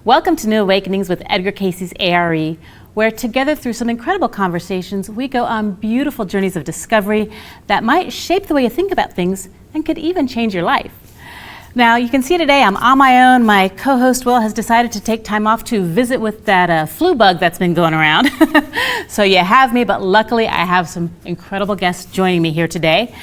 Welcome to New Awakenings with Edgar Cayce's A.R.E., where together through some incredible conversations, we go on beautiful journeys of discovery that might shape the way you think about things and could even change your life. Now, you can see today I'm on my own. My co-host Will has decided to take time off to visit with that flu bug that's been going around. So you have me, but luckily I have some incredible guests joining me here today.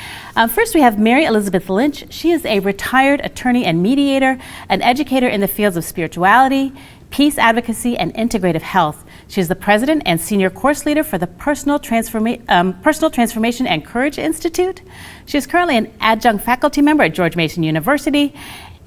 First, we have Mary Elizabeth Lynch. She is a retired attorney and mediator, an educator in the fields of spirituality, peace advocacy, and integrative health. She is the president and senior course leader for the Personal Transformation and Courage Institute. She is currently an adjunct faculty member at George Mason University,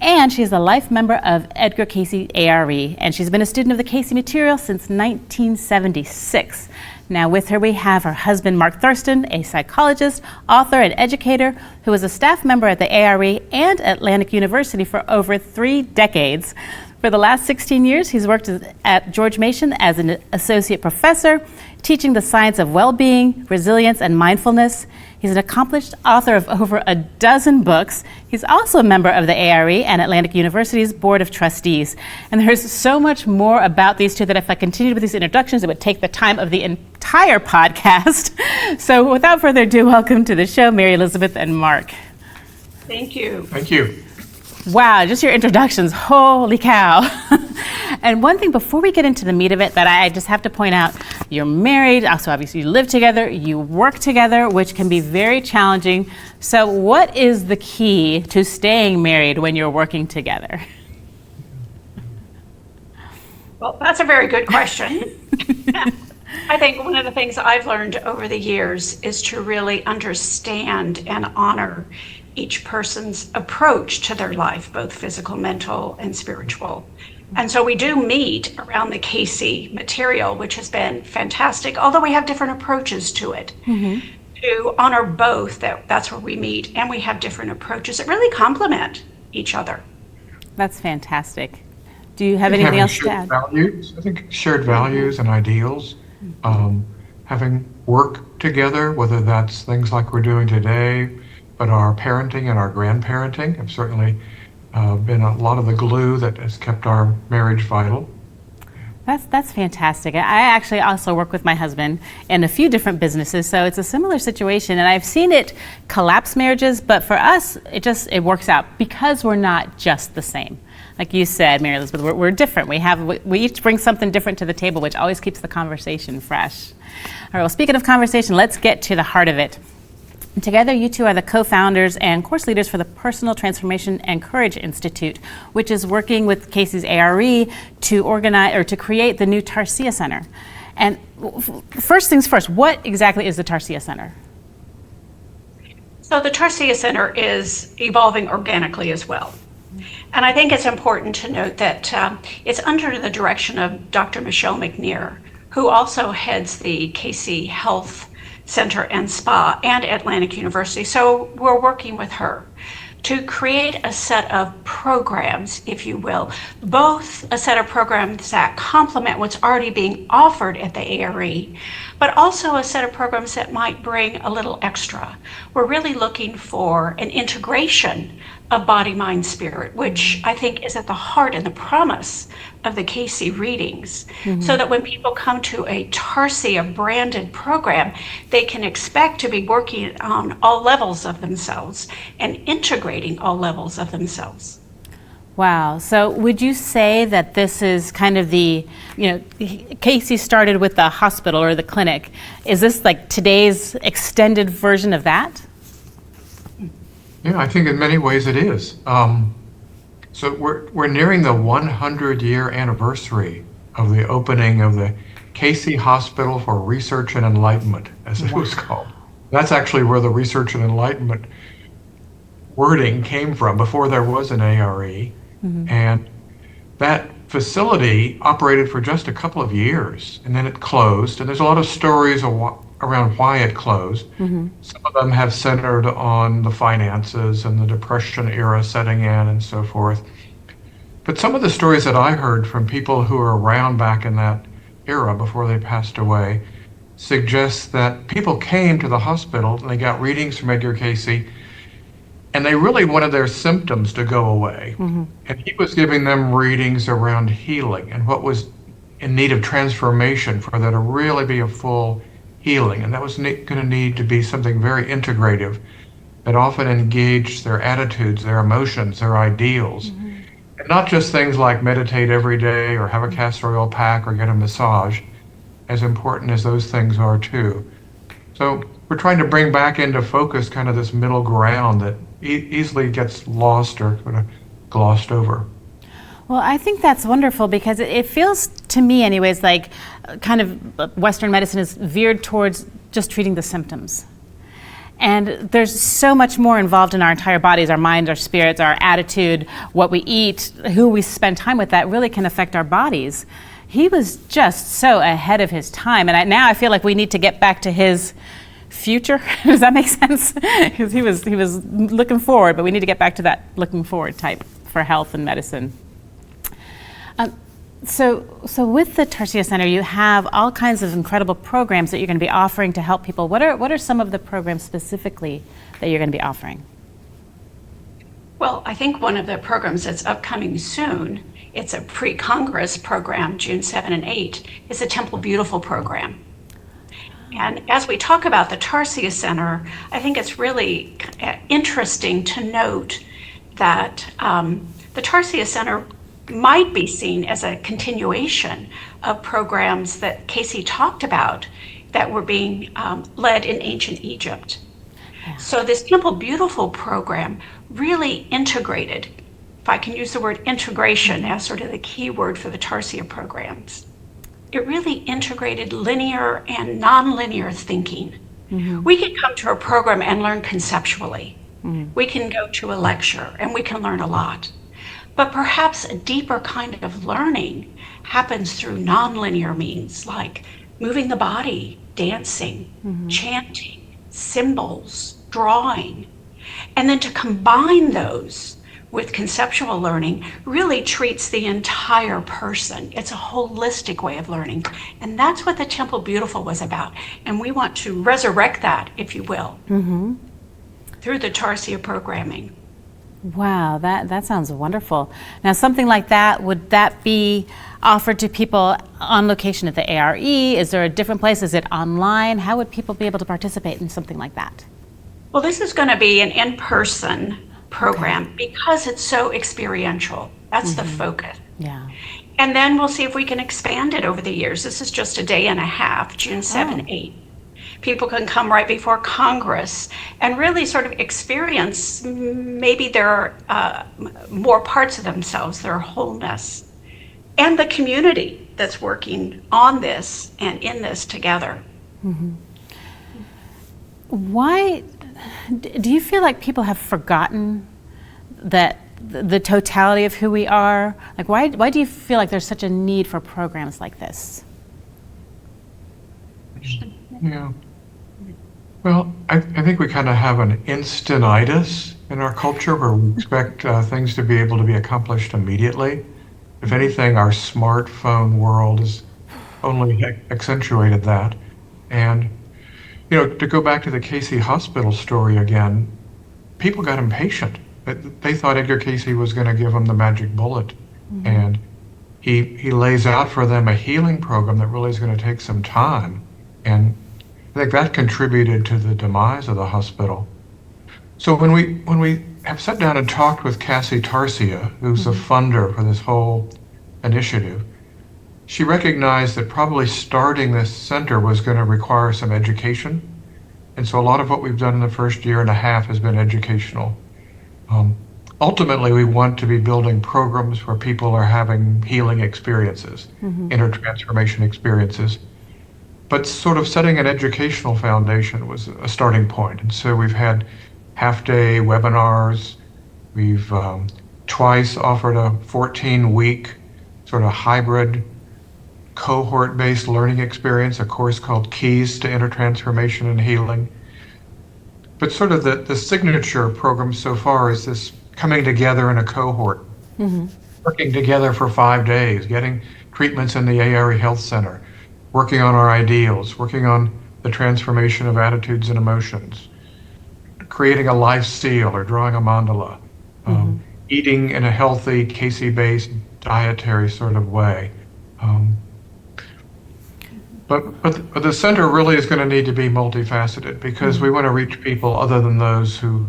and she is a life member of Edgar Cayce A.R.E., and she's been a student of the Cayce material since 1976. Now with her we have her husband Mark Thurston, a psychologist, author, and educator who was a staff member at the A.R.E. and Atlantic University for over 3 decades. For the last 16 years, he's worked at George Mason as an associate professor, teaching the science of well-being, resilience, and mindfulness. He's an accomplished author of over a dozen books. He's also a member of the A.R.E. and Atlantic University's Board of Trustees. And there's so much more about these two that if I continued with these introductions, it would take the time of the entire podcast. So without further ado, welcome to the show, Mary Elizabeth and Mark. Thank you. Thank you. Wow, just your introductions, holy cow. And one thing before we get into the meat of it that I just have to point out, you're married, also obviously you live together, you work together, which can be very challenging. So what is the key to staying married when you're working together? Well, that's a very good question. I think one of the things I've learned over the years is to really understand and honor each person's approach to their life, both physical, mental, and spiritual. And so we do meet around the Cayce material, which has been fantastic, although we have different approaches to it. Mm-hmm. To honor both, that's where we meet, and we have different approaches that really complement each other. That's fantastic. Do you have anything else to add? Values, I think shared values and ideals, having work together, whether that's things like we're doing today, but our parenting and our grandparenting have certainly been a lot of the glue that has kept our marriage vital. That's fantastic. I actually also work with my husband in a few different businesses, so it's a similar situation, and I've seen it collapse marriages, but for us, it works out because we're not just the same. Like you said, Mary Elizabeth, we're different. We each bring something different to the table, which always keeps the conversation fresh. All right, well, speaking of conversation, let's get to the heart of it. Together, you two are the co-founders and course leaders for the Personal Transformation and Courage Institute, which is working with Cayce's A.R.E. to organize or to create the new Tarsia Center. And first things first, what exactly is the Tarsia Center? So the Tarsia Center is evolving organically as well. And I think it's important to note that it's under the direction of Dr. Michelle McNear, who also heads the Cayce Health Center and Spa and Atlantic University. So we're working with her to create a set of programs, if you will, both a set of programs that complement what's already being offered at the A.R.E., but also a set of programs that might bring a little extra. We're really looking for an integration of body, mind, spirit, which I think is at the heart and the promise of the Cayce readings, so that when people come to a Tarsia branded program, they can expect to be working on all levels of themselves and integrating all levels of themselves. Wow. So would you say that this is kind of Cayce started with the hospital or the clinic. Is this like today's extended version of that? Yeah, I think in many ways it is. So we're nearing the 100-year anniversary of the opening of the Cayce Hospital for Research and Enlightenment, as it was called. That's actually where the Research and Enlightenment wording came from before there was an A.R.E. Mm-hmm. And that facility operated for just a couple of years, and then it closed. And there's a lot of stories around why it closed. Mm-hmm. Some of them have centered on the finances and the Depression era setting in and so forth. But some of the stories that I heard from people who were around back in that era before they passed away suggest that people came to the hospital and they got readings from Edgar Cayce, and they really wanted their symptoms to go away. And he was giving them readings around healing and what was in need of transformation for there to really be a full healing. And that was going to need to be something very integrative that often engaged their attitudes, their emotions, their ideals. And not just things like meditate every day or have a castor oil pack or get a massage, as important as those things are too. So we're trying to bring back into focus kind of this middle ground that easily gets lost or sort of glossed over. Well, I think that's wonderful because it feels to me anyways like kind of Western medicine is veered towards just treating the symptoms. And there's so much more involved in our entire bodies, our minds, our spirits, our attitude, what we eat, who we spend time with, that really can affect our bodies. He was just so ahead of his time. And now I feel like we need to get back to his future. Does that make sense? Because he was looking forward, but we need to get back to that looking forward type for health and medicine. So with the Tarsia Center, you have all kinds of incredible programs that you're going to be offering to help people. What are some of the programs specifically that you're going to be offering? Well, I think one of the programs that's upcoming soon, it's a pre-Congress program, June 7 and 8, is the Temple Beautiful program. And as we talk about the Tarsia Center, I think it's really interesting to note that the Tarsia Center might be seen as a continuation of programs that Cayce talked about that were being led in ancient Egypt. Yeah. So this Temple Beautiful program really integrated, if I can use the word integration as sort of the key word for the Tarsia programs, it really integrated linear and nonlinear thinking. We can come to a program and learn conceptually. We can go to a lecture and we can learn a lot. But perhaps a deeper kind of learning happens through nonlinear means like moving the body, dancing, chanting, symbols, drawing. And then to combine those with conceptual learning really treats the entire person. It's a holistic way of learning. And that's what the Temple Beautiful was about. And we want to resurrect that, if you will, through the Tarsia programming. Wow, that sounds wonderful. Now, something like that, would that be offered to people on location at the A.R.E? Is there a different place? Is it online? How would people be able to participate in something like that? Well, this is going to be an in-person program because it's so experiential. That's the focus. Yeah. And then we'll see if we can expand it over the years. This is just a day and a half, June 7, 8. People can come right before Congress and really sort of experience maybe their more parts of themselves, their wholeness, and the community that's working on this and in this together. Why do you feel like people have forgotten that the totality of who we are? Like, why do you feel like there's such a need for programs like this? Yeah. Well, I think we kind of have an instantitis in our culture where we expect things to be able to be accomplished immediately. If anything, our smartphone world has only accentuated that. And, to go back to the Cayce hospital story again, people got impatient. They thought Edgar Cayce was going to give them the magic bullet. And he lays out for them a healing program that really is going to take some time. And I think that contributed to the demise of the hospital. So when we have sat down and talked with Cassie Tarsia, who's the funder for this whole initiative, she recognized that probably starting this center was going to require some education. And so a lot of what we've done in the first year and a half has been educational. Ultimately, we want to be building programs where people are having healing experiences, inner transformation experiences. But sort of setting an educational foundation was a starting point. And so we've had half-day webinars. We've twice offered a 14-week sort of hybrid cohort-based learning experience, a course called Keys to Inner Transformation and Healing. But sort of the signature program so far is this coming together in a cohort, working together for 5 days, getting treatments in the A.R.E. Health Center, working on our ideals, working on the transformation of attitudes and emotions, creating a life seal or drawing a mandala, eating in a healthy Cayce-based dietary sort of way. But the center really is going to need to be multifaceted because we want to reach people other than those who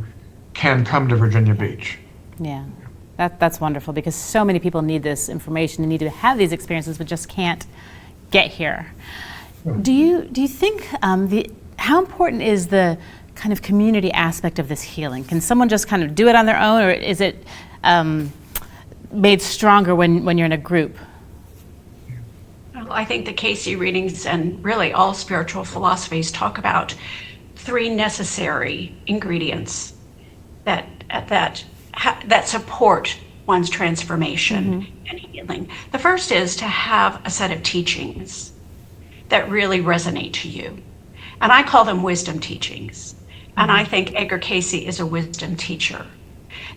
can come to Virginia Beach. Yeah, that's wonderful because so many people need this information and need to have these experiences but just can't get here. Do you think how important is the kind of community aspect of this healing? Can someone just kind of do it on their own, or is it made stronger when you're in a group? Well, I think the Cayce readings and really all spiritual philosophies talk about 3 necessary ingredients that support one's transformation and healing. The first is to have a set of teachings that really resonate to you. And I call them wisdom teachings. And I think Edgar Cayce is a wisdom teacher.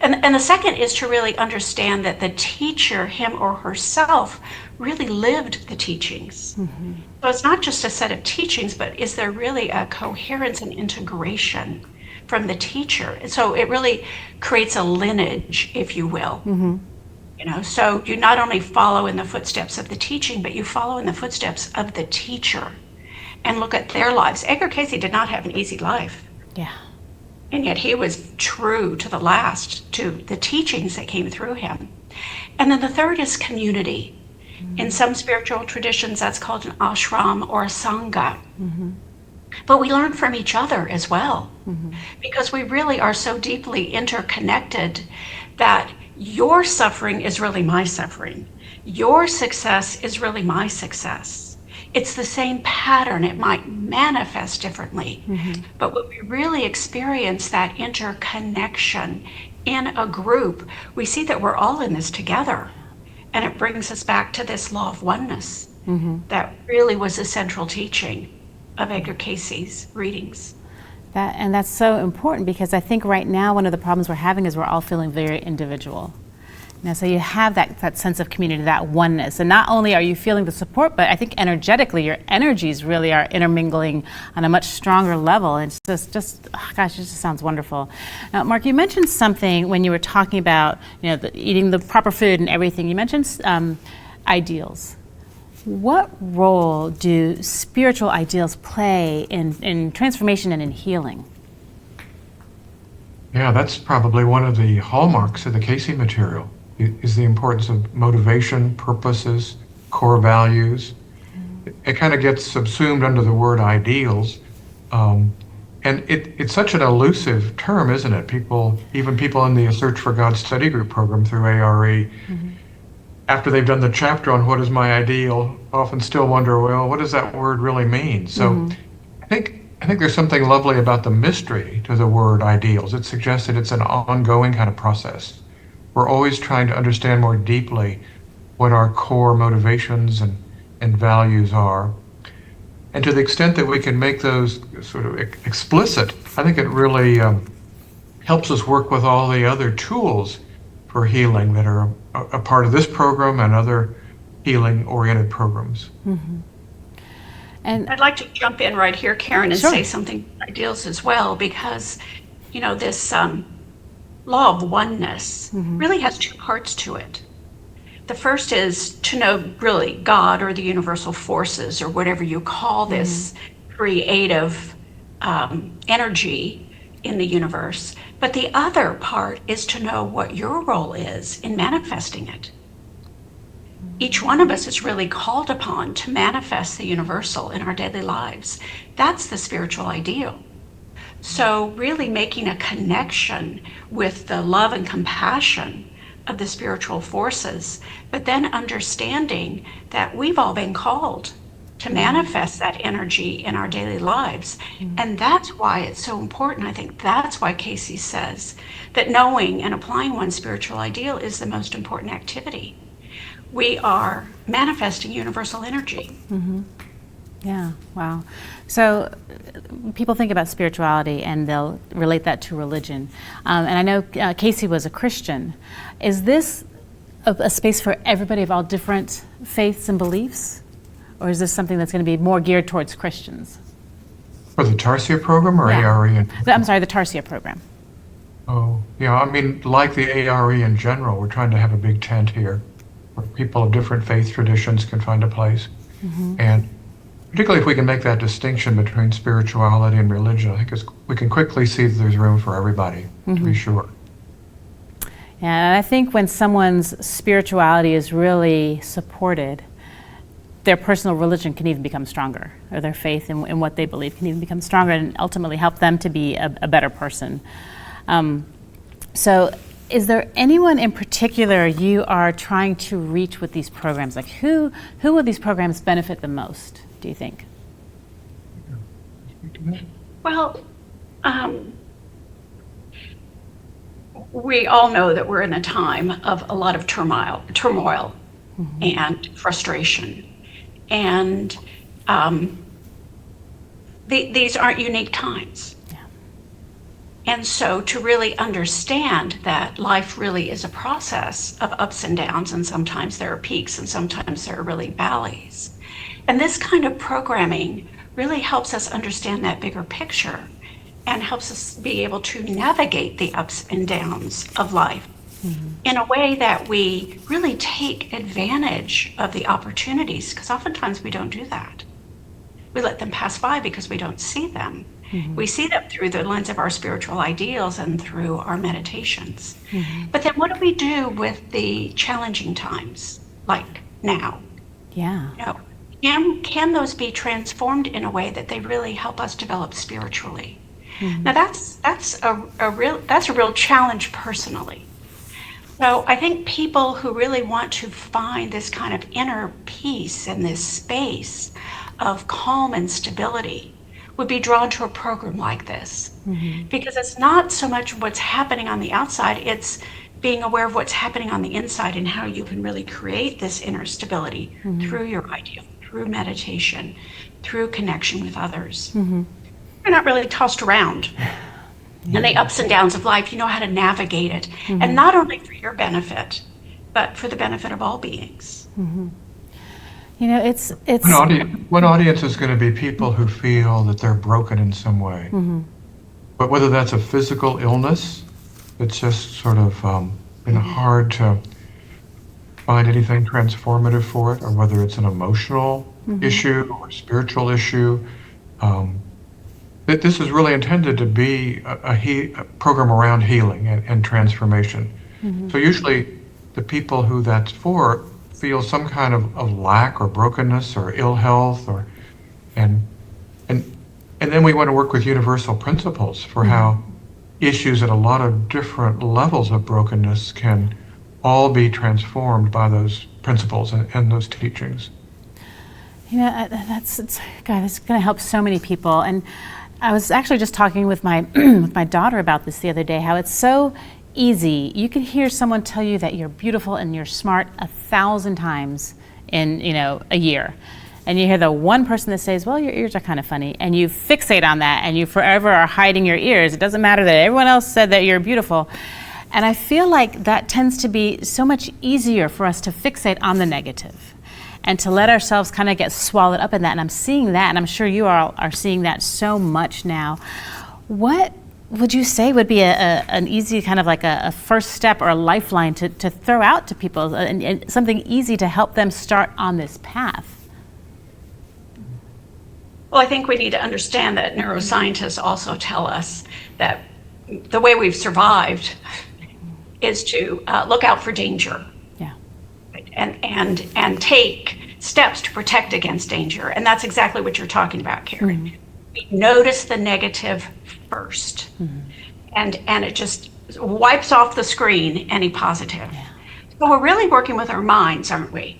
And the second is to really understand that the teacher, him or herself, really lived the teachings. So it's not just a set of teachings, but is there really a coherence and integration from the teacher? And so it really creates a lineage, if you will. You know, so you not only follow in the footsteps of the teaching, but you follow in the footsteps of the teacher and look at their lives. Edgar Cayce did not have an easy life. Yeah. And yet he was true to the last, to the teachings that came through him. And then the third is community. In some spiritual traditions, that's called an ashram or a sangha. But we learn from each other as well, because we really are so deeply interconnected that your suffering is really my suffering. Your success is really my success. It's the same pattern. It might manifest differently, but when we really experience that interconnection in a group, we see that we're all in this together. And it brings us back to this law of oneness that really was a central teaching of Edgar Cayce's readings. And that's so important because I think right now one of the problems we're having is we're all feeling very individual. Now, so you have that sense of community, that oneness. And not only are you feeling the support, but I think energetically your energies really are intermingling on a much stronger level. And it's just gosh, it just sounds wonderful. Now, Mark, you mentioned something when you were talking about, eating the proper food and everything. You mentioned ideals. What role do spiritual ideals play in transformation and in healing? Yeah, that's probably one of the hallmarks of the Cayce material, is the importance of motivation, purposes, core values. It kind of gets subsumed under the word ideals. And it's such an elusive term, isn't it? Even people in the Search for God study group program through A.R.E., after they've done the chapter on what is my ideal, often still wonder, well, what does that word really mean? So I think there's something lovely about the mystery to the word ideals. It suggests that it's an ongoing kind of process. We're always trying to understand more deeply what our core motivations and values are. And to the extent that we can make those sort of explicit, I think it really helps us work with all the other tools for healing that are a part of this program and other healing-oriented programs. And I'd like to jump in right here, Karen, and Sure. say something about ideals as well, because this law of oneness really has 2 parts to it. The first is to know really God or the universal forces or whatever you call this creative energy in the universe. But the other part is to know what your role is in manifesting it. Each one of us is really called upon to manifest the universal in our daily lives. That's the spiritual ideal. So really making a connection with the love and compassion of the spiritual forces, but then understanding that we've all been called to manifest that energy in our daily lives. And that's why it's so important. I think that's why Cayce says that knowing and applying one's spiritual ideal is the most important activity. We are manifesting universal energy. Yeah, wow. So people think about spirituality and they'll relate that to religion. And I know Cayce was a Christian. Is this a space for everybody of all different faiths and beliefs? Or is this something that's going to be more geared towards Christians? For the Tarsia program or Yeah. A.R.E.? I'm sorry, the Tarsia program. Oh, yeah, I mean, like the A.R.E. in general, we're trying to have a big tent here where people of different faith traditions can find a place. And particularly if we can make that distinction between spirituality and religion, I think we can quickly see that there's room for everybody, to be sure. And I think when someone's spirituality is really supported, their personal religion can even become stronger, or their faith in what they believe can even become stronger and ultimately help them to be a better person. So is there anyone in particular you are trying to reach with these programs? Like who will these programs benefit the most, do you think? Well, we all know that we're in a time of a lot of turmoil and frustration. And these aren't unique times. And so to really understand that life really is a process of ups and downs, and sometimes there are peaks and sometimes there are really valleys. And this kind of programming really helps us understand that bigger picture and helps us be able to navigate the ups and downs of life in a way that we really take advantage of the opportunities, because oftentimes we don't do that. We let them pass by because we don't see them. We see them through the lens of our spiritual ideals and through our meditations. But then what do we do with the challenging times, like now? Yeah. Can those be transformed in a way that they really help us develop spiritually? Now that's a real challenge personally. So I think people who really want to find this kind of inner peace and this space of calm and stability would be drawn to a program like this, because it's not so much what's happening on the outside, it's being aware of what's happening on the inside and how you can really create this inner stability through your ideal, through meditation, through connection with others. You're not really tossed around in the ups and downs of life. You know how to navigate it, and not only for your benefit, but for the benefit of all beings. You know, it's One audience is going to be people who feel that they're broken in some way. But whether that's a physical illness that's just sort of been hard to find anything transformative for it, or whether it's an emotional issue or spiritual issue, this is really intended to be a program around healing and transformation. So usually the people who that's for feel some kind of lack or brokenness or ill health, and then we want to work with universal principles for how issues at a lot of different levels of brokenness can all be transformed by those principles and those teachings. You know, that's going to help so many people. And I was actually just talking with my with my daughter about this the other day, how it's so easy. You can hear someone tell you that you're beautiful and you're smart 1,000 times in, a year. And you hear the one person that says, well, your ears are kind of funny, and you fixate on that and you forever are hiding your ears. It doesn't matter that everyone else said that you're beautiful. And I feel like that tends to be so much easier for us to fixate on the negative and to let ourselves kind of get swallowed up in that. And I'm seeing that, and I'm sure you all are seeing that so much now. What would you say would be an easy kind of like a first step or a lifeline to throw out to people, and something easy to help them start on this path? Well, I think we need to understand that neuroscientists also tell us that the way we've survived is to look out for danger. Yeah. And take steps to protect against danger. And that's exactly what you're talking about, Karen. We notice the negative first, and it just wipes off the screen any positive. Yeah. So we're really working with our minds, aren't we?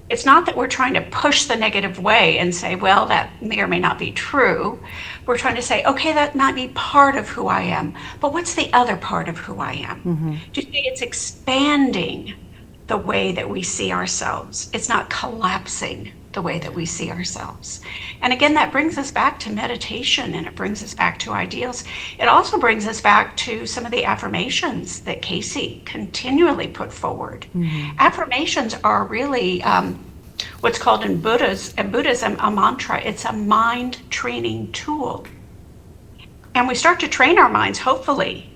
It's not that we're trying to push the negative way and say, well, that may or may not be true. We're trying to say, okay, that might be part of who I am, but what's the other part of who I am? Do you see, it's expanding the way that we see ourselves. It's not collapsing the way that we see ourselves. And again, that brings us back to meditation, and it brings us back to ideals. It also brings us back to some of the affirmations that Cayce continually put forward. Affirmations are really what's called in Buddhism a mantra. It's a mind training tool. And we start to train our minds, hopefully.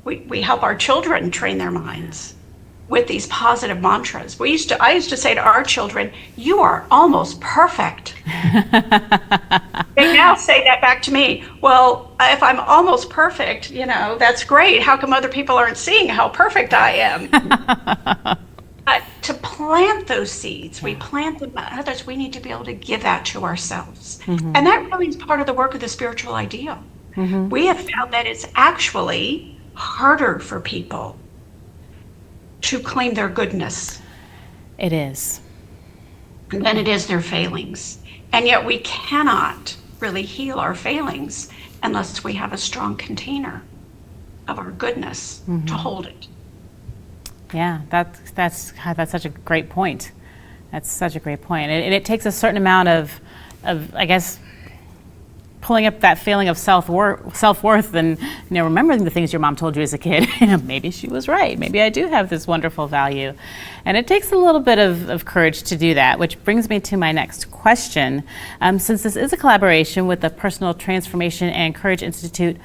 We help our children train their minds with these positive mantras. I used to say to our children, "You are almost perfect." They now say that back to me. Well, if I'm almost perfect, that's great. How come other people aren't seeing how perfect I am? But to plant those seeds, we plant them in others, we need to be able to give that to ourselves. And that really is part of the work of the spiritual ideal. We have found that it's actually harder for people to claim their goodness. It is. Than it is their failings. And yet we cannot really heal our failings unless we have a strong container of our goodness to hold it. Yeah, that's such a great point. That's such a great point. And it takes a certain amount of I guess, pulling up that feeling of self-worth and remembering the things your mom told you as a kid. Maybe she was right. Maybe I do have this wonderful value. And it takes a little bit of courage to do that, which brings me to my next question. Since this is a collaboration with the Personal Transformation and Courage Institute,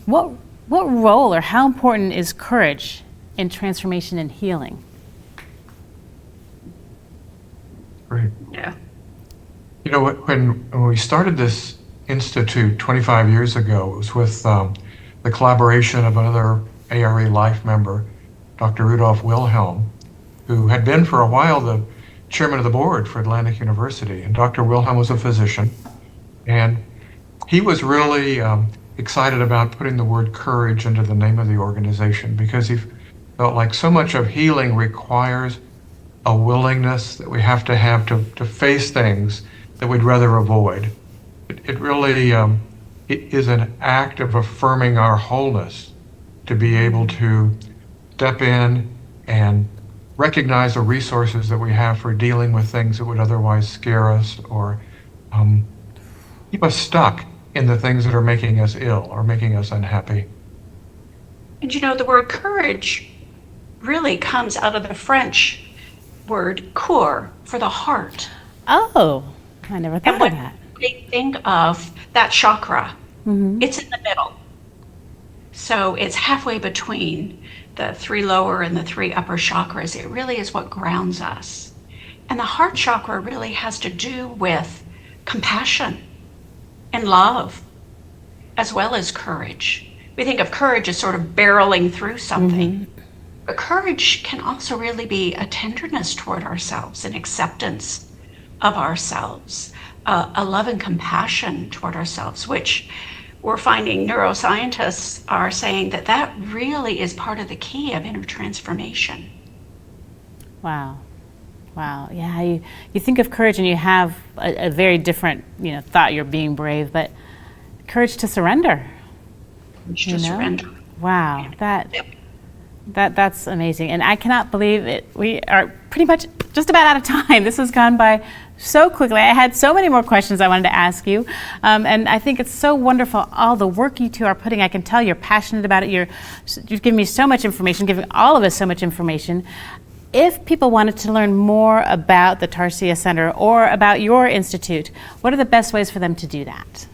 what role or how important is courage in transformation and healing? Great. Yeah. When we started this institute 25 years ago, it was with the collaboration of another A.R.E. life member, Dr. Rudolf Wilhelm, who had been for a while the chairman of the board for Atlantic University. And Dr. Wilhelm was a physician, and he was really excited about putting the word courage into the name of the organization, because he felt like so much of healing requires a willingness that we have to face things that we'd rather avoid. It really it is an act of affirming our wholeness to be able to step in and recognize the resources that we have for dealing with things that would otherwise scare us or keep us stuck in the things that are making us ill or making us unhappy. And the word courage really comes out of the French word coeur, for the heart. Oh, I never thought of that. They think of that chakra. It's in the middle. So it's halfway between the 3 lower and the 3 upper chakras. It really is what grounds us. And the heart chakra really has to do with compassion and love, as well as courage. We think of courage as sort of barreling through something. But courage can also really be a tenderness toward ourselves, an acceptance of ourselves, a love and compassion toward ourselves, which we're finding neuroscientists are saying that really is part of the key of inner transformation. Wow. Yeah, you think of courage and you have a very different, thought. You're being brave, but courage to surrender. Courage to surrender. Wow, that's amazing. And I cannot believe it. We are pretty much just about out of time. This has gone by so quickly. I had so many more questions I wanted to ask you. And I think it's so wonderful, all the work you two are putting. I can tell you're passionate about it. You've given me so much information, giving all of us so much information. If people wanted to learn more about the Tarsia Center or about your institute, what are the best ways for them to do that?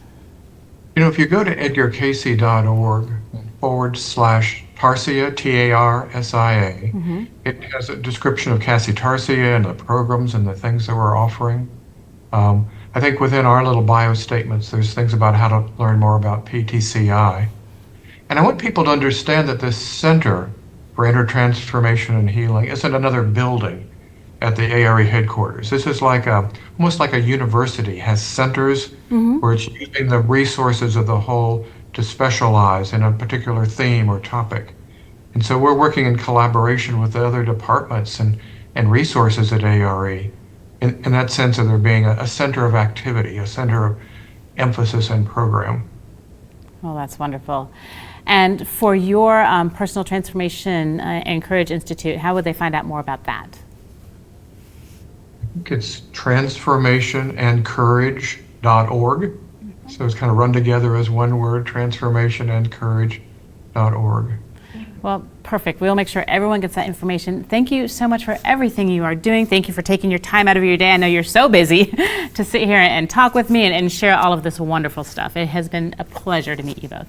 If you go to edgarcayce.org/Tarsia, Tarsia, it has a description of Cayce Tarsia and the programs and the things that we're offering. I think within our little bio statements, there's things about how to learn more about PTCI. And I want people to understand that this Center for Inner Transformation and Healing isn't another building at the A.R.E. headquarters. This is almost like a university, has centers where it's using the resources of the whole to specialize in a particular theme or topic. And so we're working in collaboration with the other departments and resources at A.R.E. in that sense of there being a center of activity, a center of emphasis and program. Well, that's wonderful. And for your Personal Transformation and Courage Institute, how would they find out more about that? I think it's transformationandcourage.org. So it's kind of run together as one word, transformationandcourage.org. Well, perfect. We'll make sure everyone gets that information. Thank you so much for everything you are doing. Thank you for taking your time out of your day. I know you're so busy to sit here and talk with me and share all of this wonderful stuff. It has been a pleasure to meet you both.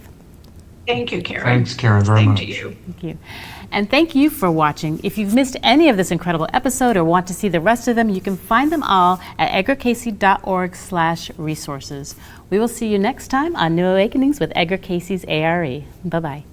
Thank you, Karen. Thanks, Karen, very Same much. to you. Thank you. And thank you for watching. If you've missed any of this incredible episode or want to see the rest of them, you can find them all at edgarcayce.org/resources. We will see you next time on New Awakenings with Edgar Cayce's A.R.E. Bye-bye.